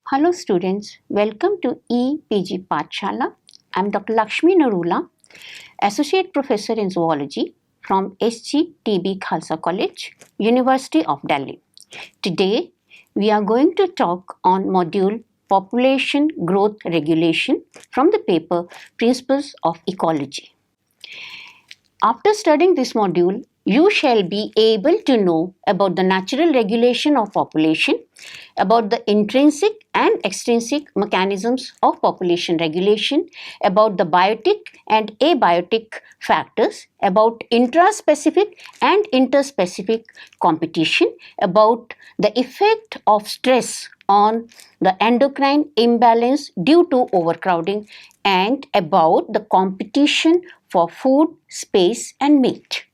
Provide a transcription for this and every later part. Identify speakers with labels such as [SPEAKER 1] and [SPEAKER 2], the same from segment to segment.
[SPEAKER 1] Hello students, welcome to EPG Pathshala. I am Dr. Lakshmi Narula, Associate Professor in Zoology from SGTB Khalsa College, University of Delhi. Today we are going to talk on module Population Growth Regulation from the paper Principles of Ecology. After studying this module, you shall be able to know about the natural regulation of population, about the intrinsic and extrinsic mechanisms of population regulation, about the biotic and abiotic factors, about intraspecific and interspecific competition, about the effect of stress on the endocrine imbalance due to overcrowding, and about the competition for food, space, and mate.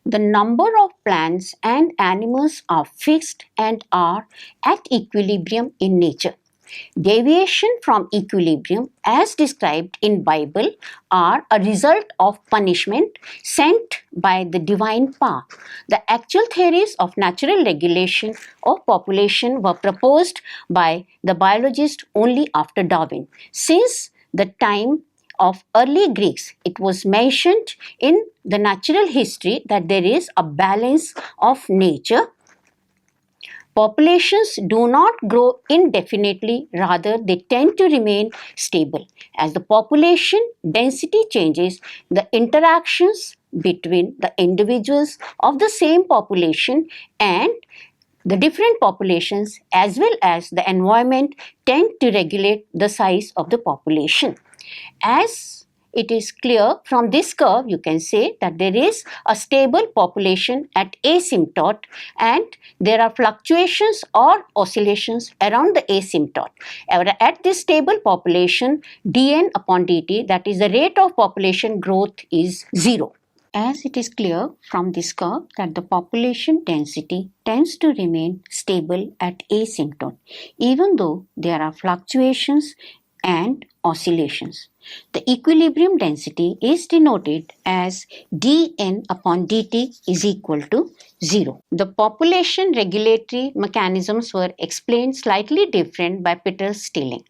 [SPEAKER 1] The number of plants and animals are fixed and are at equilibrium in nature. Deviation from equilibrium as described in Bible are a result of punishment sent by the divine power. The actual theories of natural regulation of population were proposed by the biologist only after Darwin. Since the time of early Greeks, it was mentioned in the natural history that there is a balance of nature. Populations do not grow indefinitely, rather they tend to remain stable. As the population density changes, the interactions between the individuals of the same population and the different populations as well as the environment tend to regulate the size of the population. As it is clear from this curve, you can say that there is a stable population at asymptote and there are fluctuations or oscillations around the asymptote. At this stable population, dn upon dt, that is the rate of population growth, is 0. As it is clear from this curve that the population density tends to remain stable at asymptote, even though there are fluctuations and oscillations. The equilibrium density is denoted as dn upon dt is equal to 0. The population regulatory mechanisms were explained slightly different by Peter Stilling.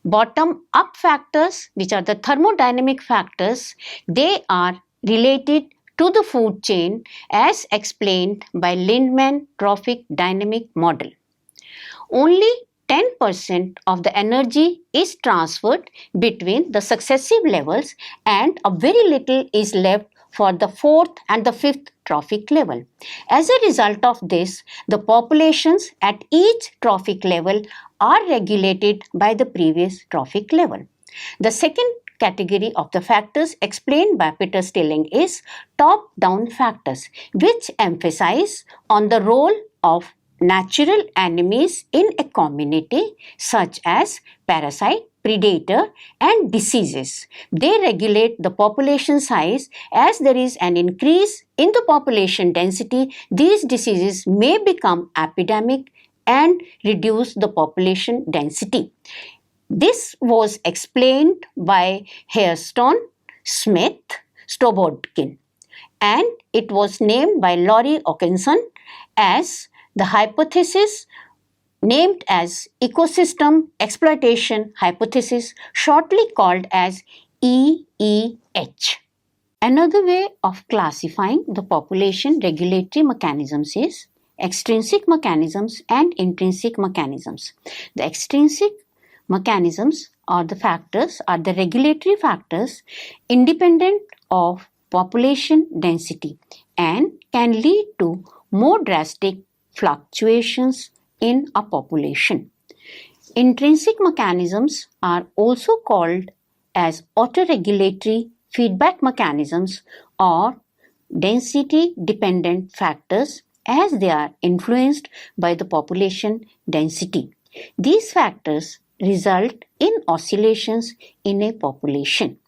[SPEAKER 1] Bottom-up factors, which are the thermodynamic factors, they are related to the food chain as explained by Lindemann trophic dynamic model. Only 10% of the energy is transferred between the successive levels and a very little is left for the fourth and the fifth trophic level. As a result of this, the populations at each trophic level are regulated by the previous trophic level. The second category of the factors explained by Peter Stilling is top-down factors, which emphasize on the role of natural enemies in a community such as parasite, predator and diseases. They regulate the population size. As there is an increase in the population density, these diseases may become epidemic and reduce the population density. This was explained by Hairston, Smith, Stobodkin, and it was named by Laurie Ockenson as the hypothesis named as ecosystem exploitation hypothesis, shortly called as EEH. Another way of classifying the population regulatory mechanisms is extrinsic mechanisms and intrinsic mechanisms. The extrinsic mechanisms or the factors are the regulatory factors independent of population density and can lead to more drastic fluctuations in a population. Intrinsic mechanisms are also called as autoregulatory feedback mechanisms or density dependent factors as they are influenced by the population density. These factors result in oscillations in a population.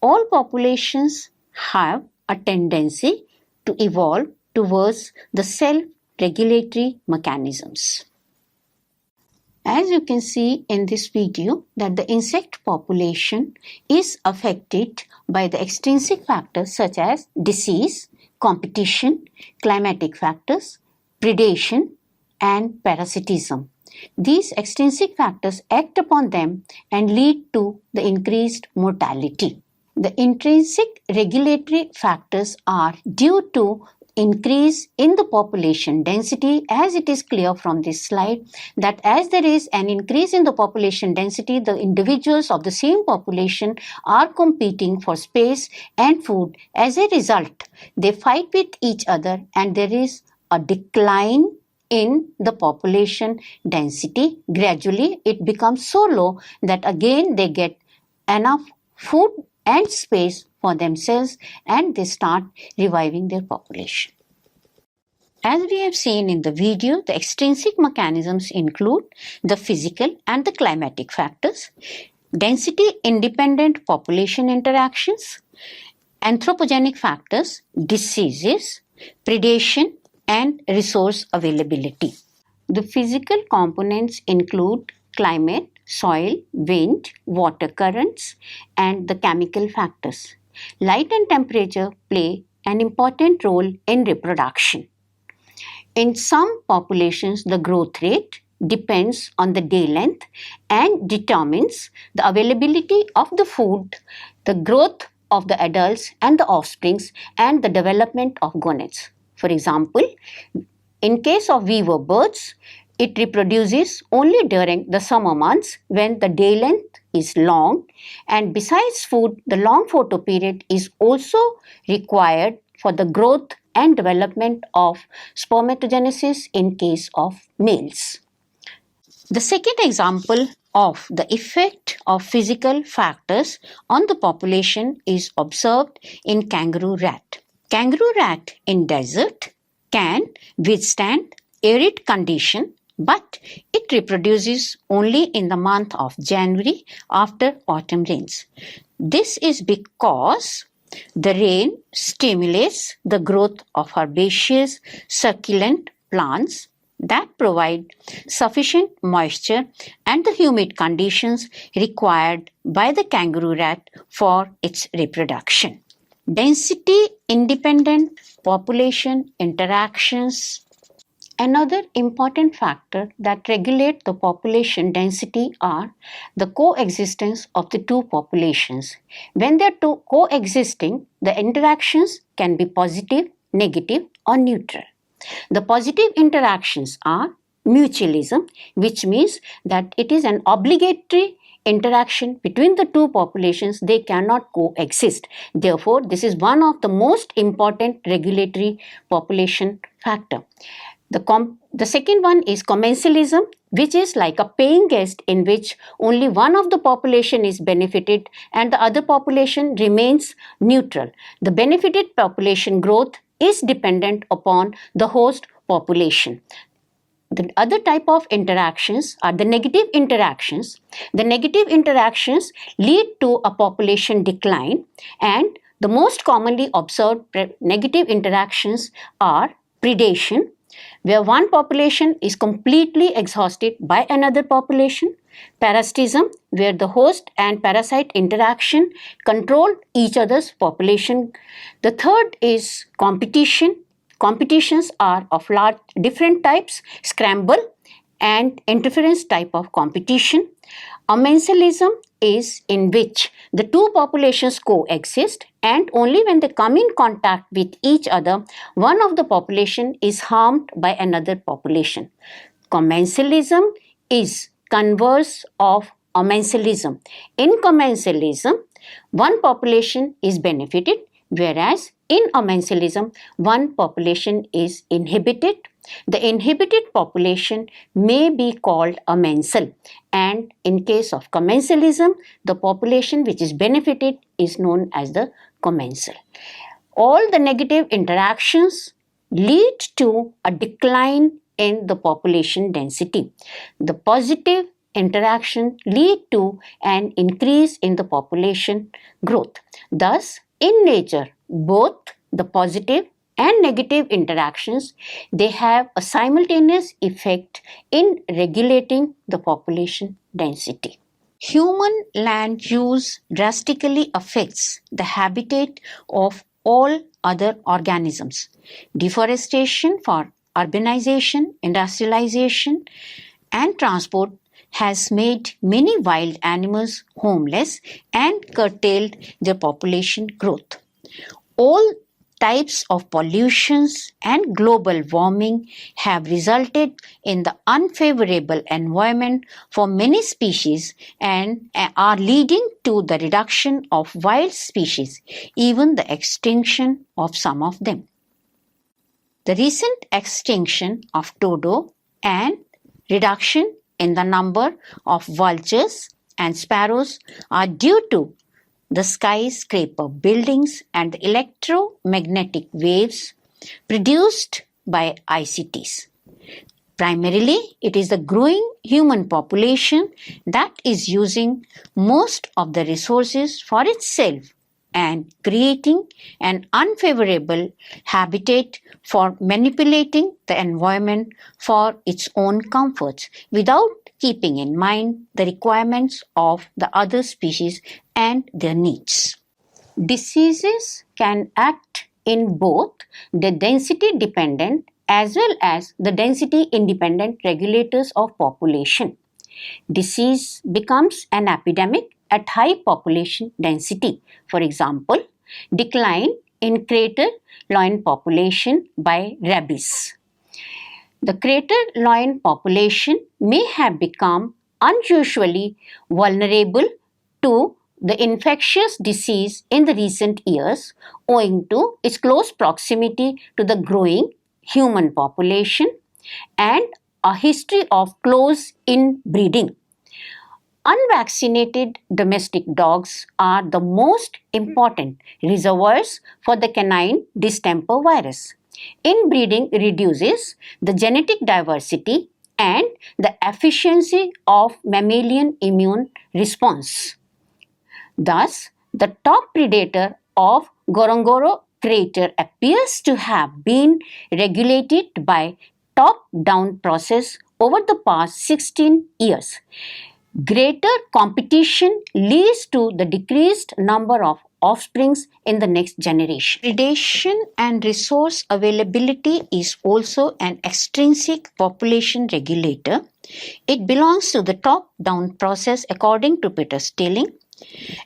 [SPEAKER 1] All populations have a tendency to evolve towards the self-regulatory mechanisms. As you can see in this video that the insect population is affected by the extrinsic factors such as disease, competition, climatic factors, predation and parasitism. These extrinsic factors act upon them and lead to the increased mortality. The intrinsic regulatory factors are due to increase in the population density, as it is clear from this slide that as there is an increase in the population density, the individuals of the same population are competing for space and food. As a result, they fight with each other and there is a decline in the population density. Gradually, it becomes so low that again they get enough food and space for themselves and they start reviving their population. As we have seen in the video, the extrinsic mechanisms include the physical and the climatic factors, density-independent population interactions, anthropogenic factors, diseases, predation, and resource availability. The physical components include climate, soil, wind, water currents, and the chemical factors. Light and temperature play an important role in reproduction. In some populations, the growth rate depends on the day length and determines the availability of the food, the growth of the adults and the offsprings, and the development of gonads. For example, in case of weaver birds, it reproduces only during the summer months when the day length is long, and besides food, the long photoperiod is also required for the growth and development of spermatogenesis in case of males. The second example of the effect of physical factors on the population is observed in kangaroo rat. Kangaroo rat in desert can withstand arid condition, but it reproduces only in the month of January after autumn rains. This is because the rain stimulates the growth of herbaceous succulent plants that provide sufficient moisture and the humid conditions required by the kangaroo rat for its reproduction. Density-independent population interactions. Another important factor that regulate the population density are the coexistence of the two populations. When they are coexisting, the interactions can be positive, negative, or neutral. The positive interactions are mutualism, which means that it is an obligatory interaction between the two populations. They cannot coexist. Therefore, this is one of the most important regulatory population factor. The second one is commensalism, which is like a paying guest in which only one of the population is benefited and the other population remains neutral. The benefited population growth is dependent upon the host population. The other type of interactions are the negative interactions. The negative interactions lead to a population decline, and the most commonly observed negative interactions are predation, where one population is completely exhausted by another population; parasitism, where the host and parasite interaction control each other's population. The third is competition. Competitions are of large different types: scramble and interference type of competition. Amensalism is in which the two populations coexist, and only when they come in contact with each other, one of the population is harmed by another population. Commensalism is converse of amensalism. In commensalism, one population is benefited, whereas in amensalism, one population is inhibited. The inhibited population may be called amensal, and in case of commensalism, the population which is benefited is known as the commensal. All the negative interactions lead to a decline in the population density. The positive interaction lead to an increase in the population growth. Thus, in nature, both the positive and negative interactions, they have a simultaneous effect in regulating the population density. Human land use drastically affects the habitat of all other organisms. Deforestation for urbanization, industrialization, and transport has made many wild animals homeless and curtailed their population growth. All types of pollutions and global warming have resulted in the unfavorable environment for many species and are leading to the reduction of wild species, even the extinction of some of them. The recent extinction of dodo and reduction in the number of vultures and sparrows are due to the skyscraper buildings and the electromagnetic waves produced by ICTs. Primarily, it is the growing human population that is using most of the resources for itself and creating an unfavorable habitat for manipulating the environment for its own comforts without keeping in mind the requirements of the other species and their needs. Diseases can act in both the density dependent as well as the density independent regulators of population. Disease becomes an epidemic at high population density. For example, decline in crater lion population by rabies. The crater lion population may have become unusually vulnerable to the infectious disease in the recent years owing to its close proximity to the growing human population and a history of close inbreeding. Unvaccinated domestic dogs are the most important reservoirs for the canine distemper virus. Inbreeding reduces the genetic diversity and the efficiency of mammalian immune response. Thus, the top predator of Ngorongoro crater appears to have been regulated by top-down process over the past 16 years. Greater competition leads to the decreased number of offsprings in the next generation. Predation and resource availability is also an extrinsic population regulator. It belongs to the top-down process according to Peter Stilling.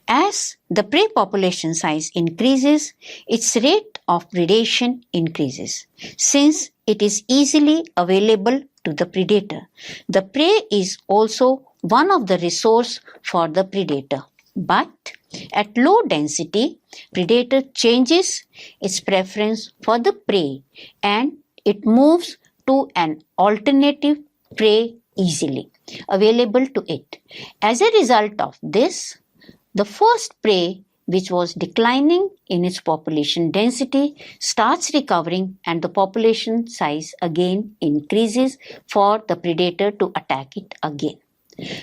[SPEAKER 1] As the prey population size increases, its rate of predation increases. Since it is easily available to the predator, the prey is also one of the resource for the predator. But at low density, predator changes its preference for the prey and it moves to an alternative prey easily available to it. As a result of this, the first prey, which was declining in its population density, starts recovering and the population size again increases for the predator to attack it again.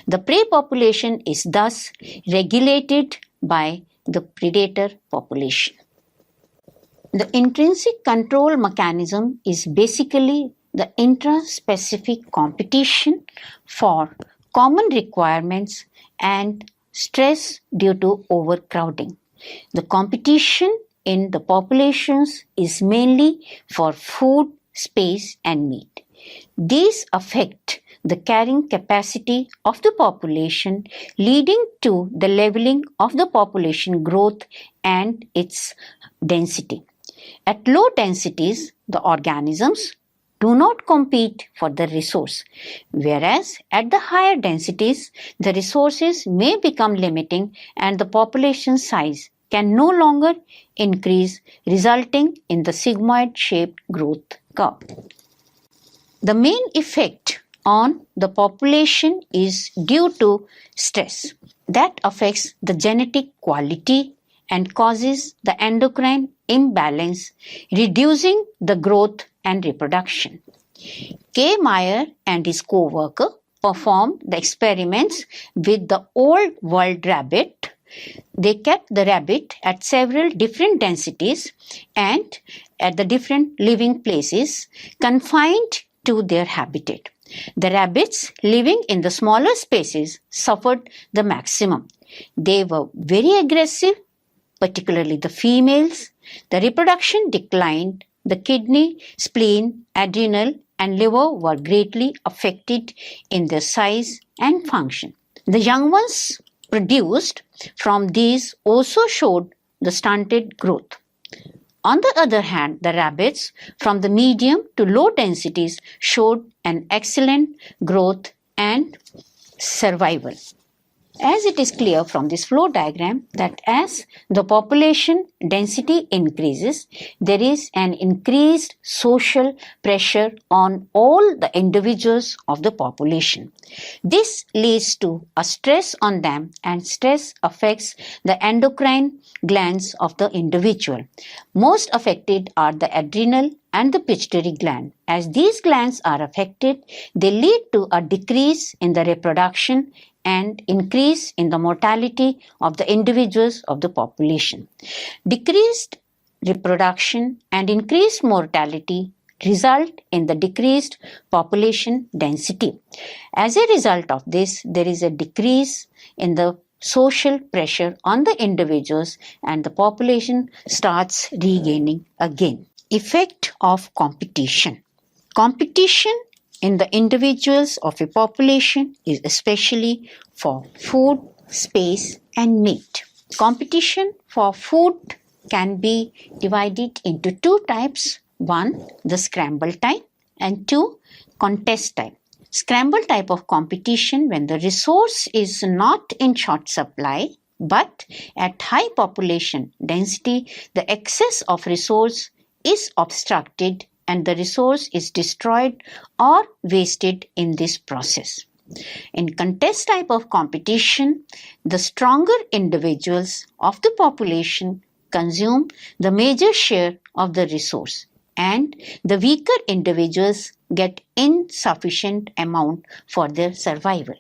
[SPEAKER 1] The prey population is thus regulated by the predator population. The intrinsic control mechanism is basically the intraspecific competition for common requirements and stress due to overcrowding. The competition in the populations is mainly for food, space, and meat. These affect the carrying capacity of the population, leading to the leveling of the population growth and its density. At low densities, the organisms do not compete for the resource, whereas at the higher densities, the resources may become limiting and the population size can no longer increase, resulting in the sigmoid-shaped growth curve. The main effect on the population is due to stress that affects the genetic quality and causes the endocrine imbalance, reducing the growth and reproduction. K. Meyer and his co-worker performed the experiments with the old world rabbit. They kept the rabbit at several different densities and at the different living places confined to their habitat. The rabbits living in the smaller spaces suffered the maximum. They were very aggressive, particularly the females. The reproduction declined. The kidney, spleen, adrenal and liver were greatly affected in their size and function. The young ones produced from these also showed the stunted growth. On the other hand, the rabbits from the medium to low densities showed an excellent growth and survival. As it is clear from this flow diagram that as the population density increases, there is an increased social pressure on all the individuals of the population. This leads to a stress on them, and stress affects the endocrine glands of the individual. Most affected are the adrenal and the pituitary gland. As these glands are affected, they lead to a decrease in the reproduction and increase in the mortality of the individuals of the population. Decreased reproduction and increased mortality result in the decreased population density. As a result of this, there is a decrease in the social pressure on the individuals and the population starts regaining again. Effect of competition. Competition in the individuals of a population is especially for food, space, and meat. Competition for food can be divided into two types. One, the scramble type, and two, contest type. Scramble type of competition when the resource is not in short supply but at high population density, the excess of resource is obstructed and the resource is destroyed or wasted in this process. In contest type of competition, the stronger individuals of the population consume the major share of the resource and the weaker individuals get insufficient amount for their survival.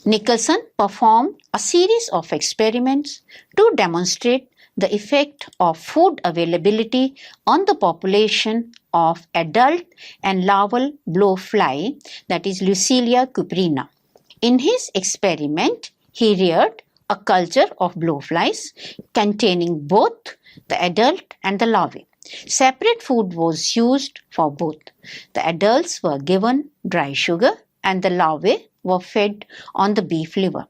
[SPEAKER 1] Nicholson performed a series of experiments to demonstrate the effect of food availability on the population of adult and larval blowfly, that is Lucilia cuprina. In his experiment, he reared a culture of blowflies containing both the adult and the larvae. Separate food was used for both. The adults were given dry sugar and the larvae were fed on the beef liver.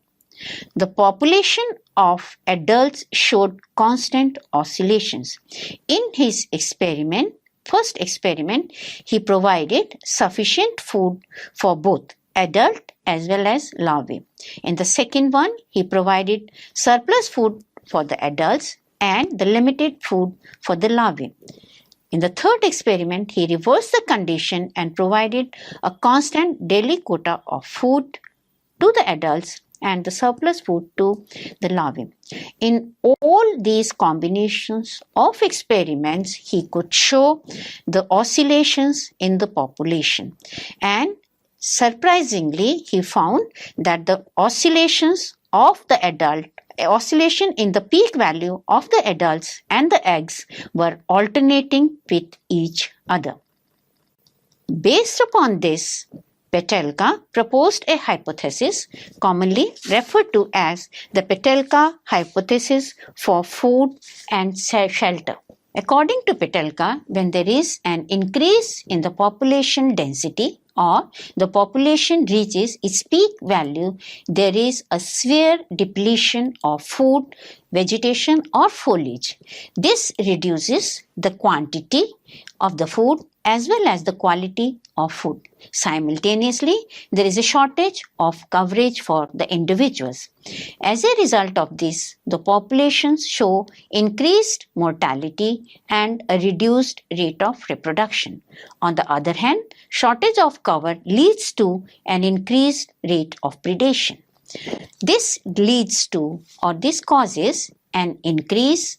[SPEAKER 1] The population of adults showed constant oscillations. In his first experiment, he provided sufficient food for both adult as well as larvae. In the second one, he provided surplus food for the adults and the limited food for the larvae. In the third experiment, he reversed the condition and provided a constant daily quota of food to the adults and the surplus food to the larvae. In all these combinations of experiments, he could show the oscillations in the population. And surprisingly, he found that the oscillations in the peak value of the adults and the eggs were alternating with each other. Based upon this, Petelka proposed a hypothesis commonly referred to as the Petelka hypothesis for food and shelter. According to Petelka, when there is an increase in the population density or the population reaches its peak value, there is a severe depletion of food, vegetation or foliage. This reduces the quantity of the food as well as the quality of food. Simultaneously, there is a shortage of coverage for the individuals. As a result of this, the populations show increased mortality and a reduced rate of reproduction. On the other hand, shortage of cover leads to an increased rate of predation. This causes an decrease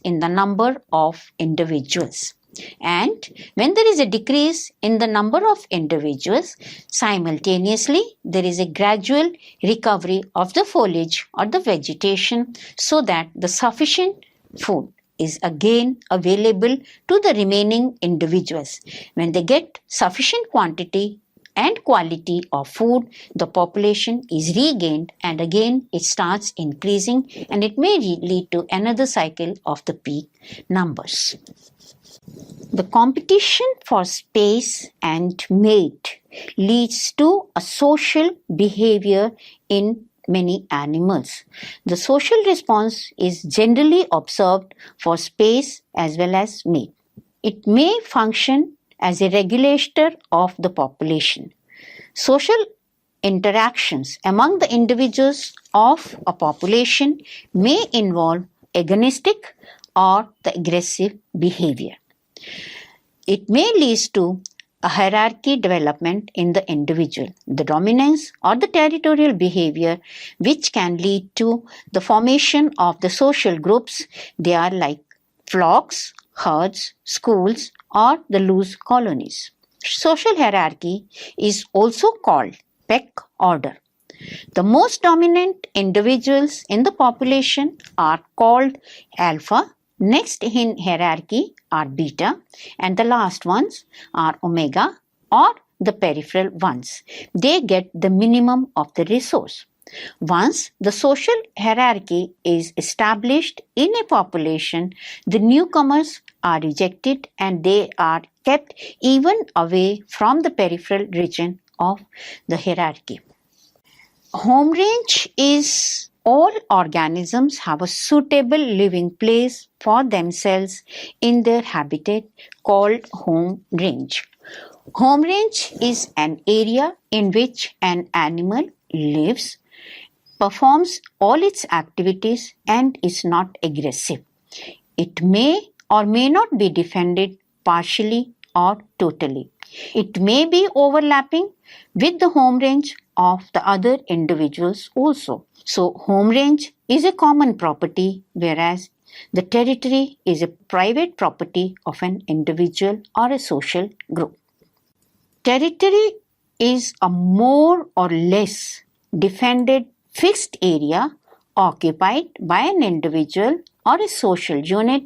[SPEAKER 1] in the number of individuals. And when there is a decrease in the number of individuals, simultaneously there is a gradual recovery of the foliage or the vegetation so that the sufficient food is again available to the remaining individuals. When they get sufficient quantity and quality of food, the population is regained and again it starts increasing and it may lead to another cycle of the peak numbers. The competition for space and mate leads to a social behavior in many animals. The social response is generally observed for space as well as mate. It may function as a regulator of the population. Social interactions among the individuals of a population may involve agonistic or the aggressive behavior. It may lead to a hierarchy development in the individual, the dominance or the territorial behavior, which can lead to the formation of the social groups. They are like flocks, herds, schools, or the loose colonies. Social hierarchy is also called pack order. The most dominant individuals in the population are called alpha. Next in hierarchy are beta, and the last ones are omega or the peripheral ones. They get the minimum of the resource. Once the social hierarchy is established in a population, the newcomers are rejected and they are kept even away from the peripheral region of the hierarchy. Home range is all organisms have a suitable living place for themselves in their habitat called home range. Home range is an area in which an animal lives, performs all its activities, and is not aggressive. It may or may not be defended partially or totally. It may be overlapping with the home range of the other individuals also. So, home range is a common property, whereas the territory is a private property of an individual or a social group. Territory is a more or less defended fixed area occupied by an individual or a social unit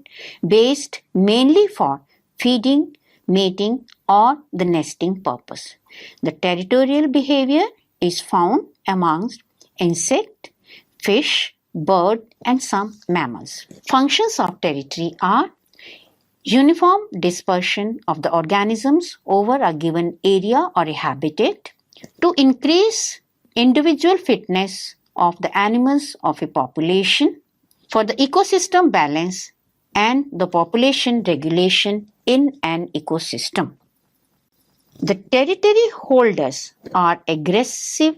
[SPEAKER 1] based mainly for feeding, mating, or the nesting purpose. The territorial behavior is found amongst insect, fish, bird, and some mammals. Functions of territory are uniform dispersion of the organisms over a given area or a habitat to increase individual fitness of the animals of a population, for the ecosystem balance and the population regulation in an ecosystem. The territory holders are aggressive,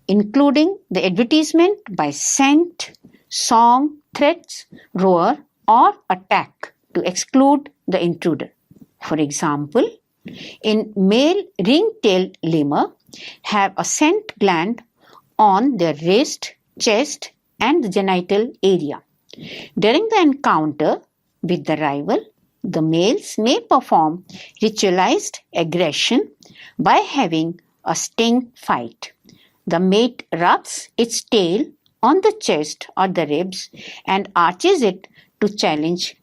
[SPEAKER 1] including the advertisement by scent, song, threats, roar, or attack to exclude the intruder. For example, in male ring-tailed lemur have a scent gland on their wrist, chest, and the genital area. During the encounter with the rival, the males may perform ritualized aggression by having a sting fight. The mate rubs its tail on the chest or the ribs and arches it to challenge.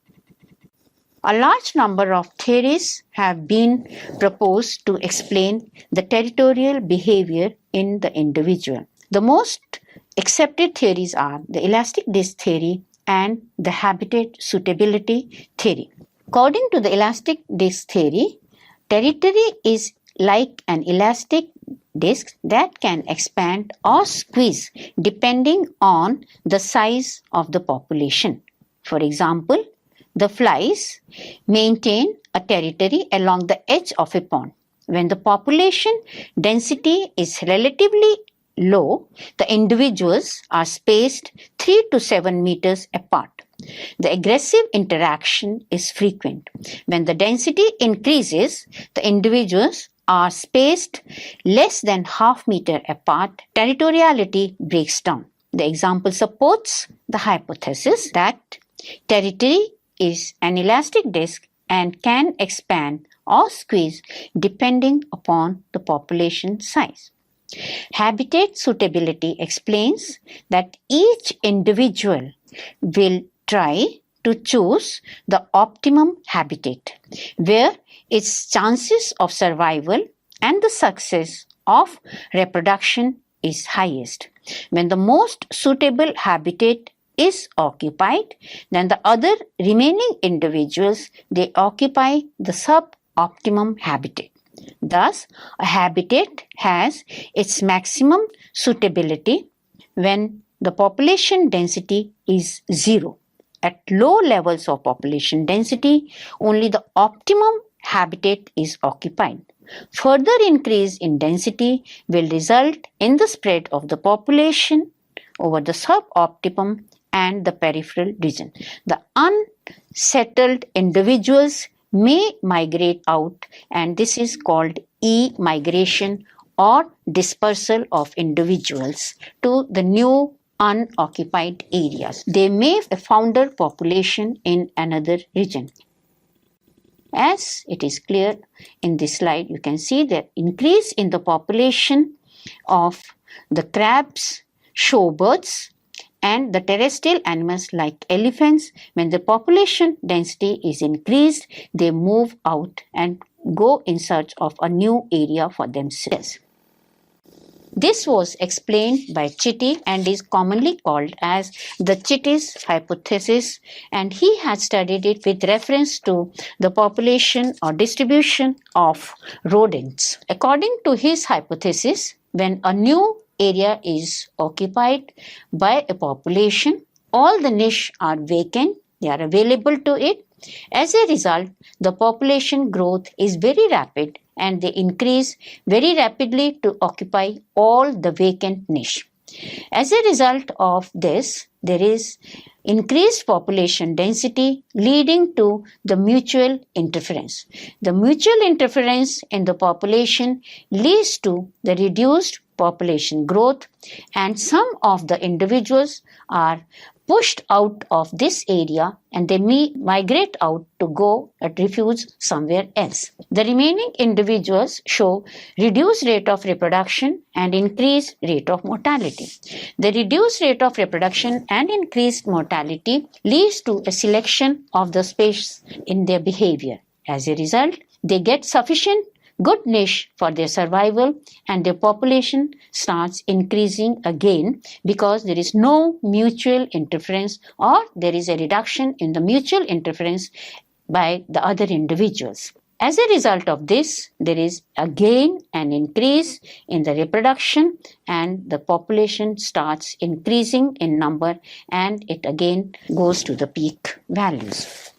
[SPEAKER 1] A large number of theories have been proposed to explain the territorial behavior in the individual. The most accepted theories are the elastic disk theory and the habitat suitability theory. According to the elastic disk theory, territory is like an elastic disk that can expand or squeeze depending on the size of the population. For example, the flies maintain a territory along the edge of a pond. When the population density is relatively low, the individuals are spaced 3 to 7 meters apart. The aggressive interaction is frequent. When the density increases, the individuals are spaced less than half meter apart. Territoriality breaks down. The example supports the hypothesis that territory is an elastic disk and can expand or squeeze depending upon the population size. Habitat suitability explains that each individual will try to choose the optimum habitat where its chances of survival and the success of reproduction is highest. When the most suitable habitat is occupied, then the other remaining individuals, they occupy the suboptimum habitat. Thus, a habitat has its maximum suitability when the population density is zero. At low levels of population density, only the optimum habitat is occupied. Further increase in density will result in the spread of the population over the suboptimum and the peripheral region. The unsettled individuals may migrate out, and this is called e-migration or dispersal of individuals to the new unoccupied areas. They may founder population in another region. As it is clear in this slide, you can see the increase in the population of the crabs, shorebirds, and the terrestrial animals like elephants. When the population density is increased, they move out and go in search of a new area for themselves. This was explained by Chitty and is commonly called as the Chitty's hypothesis, and he had studied it with reference to the population or distribution of rodents. According to his hypothesis, when a new area is occupied by a population, all the niches are vacant, they are available to it. As a result, the population growth is very rapid and they increase very rapidly to occupy all the vacant niche. As a result of this, there is increased population density leading to the mutual interference. The mutual interference in the population leads to the reduced population growth, and some of the individuals are pushed out of this area and they may migrate out to go at refuge somewhere else. The remaining individuals show reduced rate of reproduction and increased rate of mortality. The reduced rate of reproduction and increased mortality leads to a selection of the species in their behavior. As a result, they get sufficient good niche for their survival and their population starts increasing again because there is no mutual interference or there is a reduction in the mutual interference by the other individuals. As a result of this, there is again an increase in the reproduction and the population starts increasing in number and it again goes to the peak values.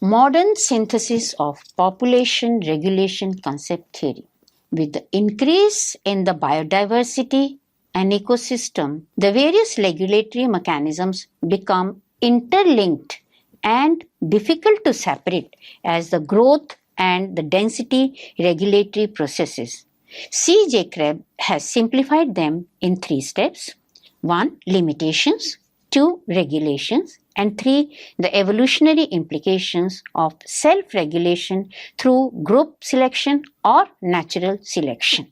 [SPEAKER 1] Modern synthesis of population regulation concept theory. With the increase in the biodiversity and ecosystem, the various regulatory mechanisms become interlinked and difficult to separate as the growth and the density regulatory processes. C.J. Kreb has simplified them in 3 steps. 1. Limitations. 2. Regulations. And 3. The evolutionary implications of self-regulation through group selection or natural selection.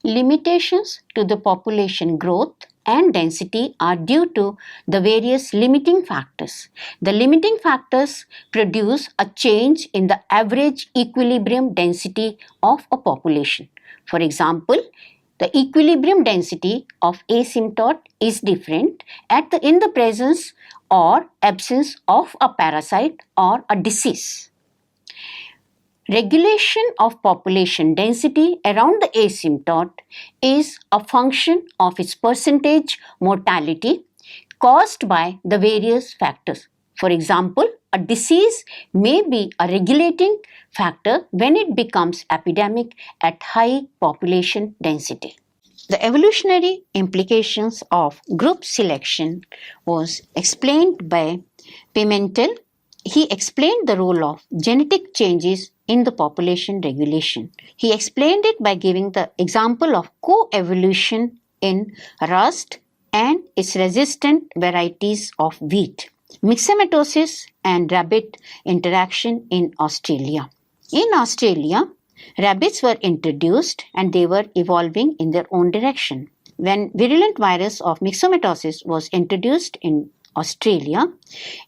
[SPEAKER 1] Limitations to the population growth and density are due to the various limiting factors. The limiting factors produce a change in the average equilibrium density of a population. For example, the equilibrium density of asymptote is different in the presence or absence of a parasite or a disease. Regulation of population density around the asymptote is a function of its percentage mortality caused by the various factors. For example, a disease may be a regulating factor when it becomes epidemic at high population density. The evolutionary implications of group selection was explained by Pimentel. He explained the role of genetic changes in the population regulation. He explained it by giving the example of coevolution in rust and its resistant varieties of wheat, myxomatosis and rabbit interaction in Australia. In Australia, rabbits were introduced and they were evolving in their own direction. When virulent virus of myxomatosis was introduced in Australia,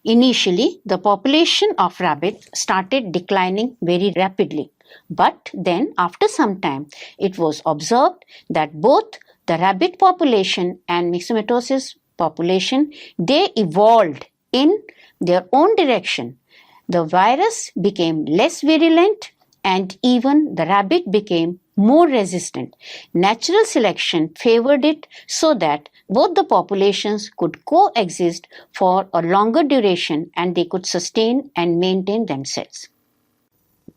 [SPEAKER 1] initially the population of rabbits started declining very rapidly. But then after some time, it was observed that both the rabbit population and myxomatosis population, they evolved in their own direction. The virus became less virulent and even the rabbit became more resistant. Natural selection favored it so that both the populations could coexist for a longer duration and they could sustain and maintain themselves.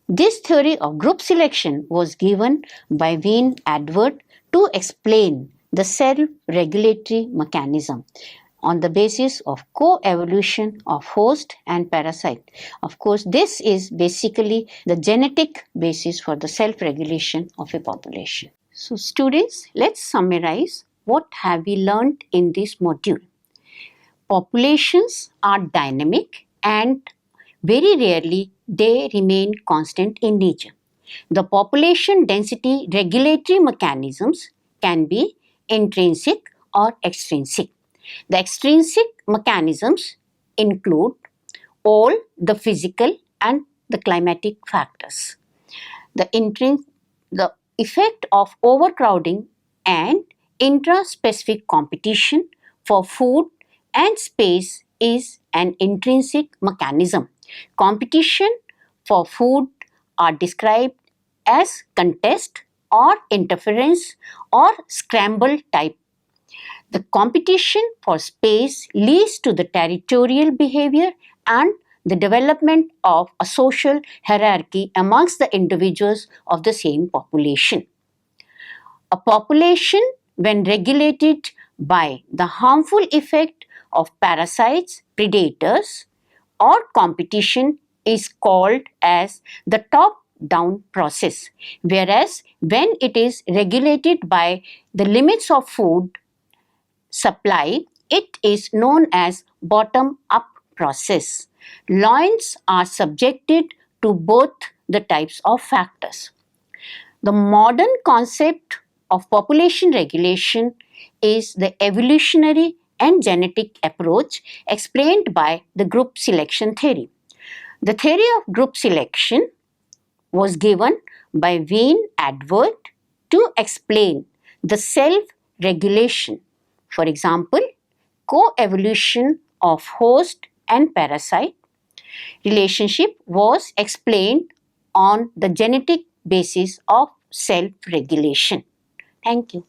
[SPEAKER 1] This theory of group selection was given by Wayne Edwards to explain the self-regulatory mechanism on the basis of co-evolution of host and parasite. Of course, this is basically the genetic basis for the self-regulation of a population. So students, let's summarize what have we learned in this module. Populations are dynamic and very rarely they remain constant in nature. The population density regulatory mechanisms can be intrinsic or extrinsic. The extrinsic mechanisms include all the physical and the climatic factors. The effect of overcrowding and intra-specific competition for food and space is an intrinsic mechanism. Competition for food are described as contest or interference or scramble type. The competition for space leads to the territorial behavior and the development of a social hierarchy amongst the individuals of the same population. A population, when regulated by the harmful effect of parasites, predators, or competition, is called as the top-down process, whereas when it is regulated by the limits of food supply, it is known as bottom-up process. Lions are subjected to both the types of factors. The modern concept of population regulation is the evolutionary and genetic approach explained by the group selection theory. The theory of group selection was given by Wayne Edwards to explain the self-regulation. For example, co-evolution of host and parasite relationship was explained on the genetic basis of self-regulation. Thank you.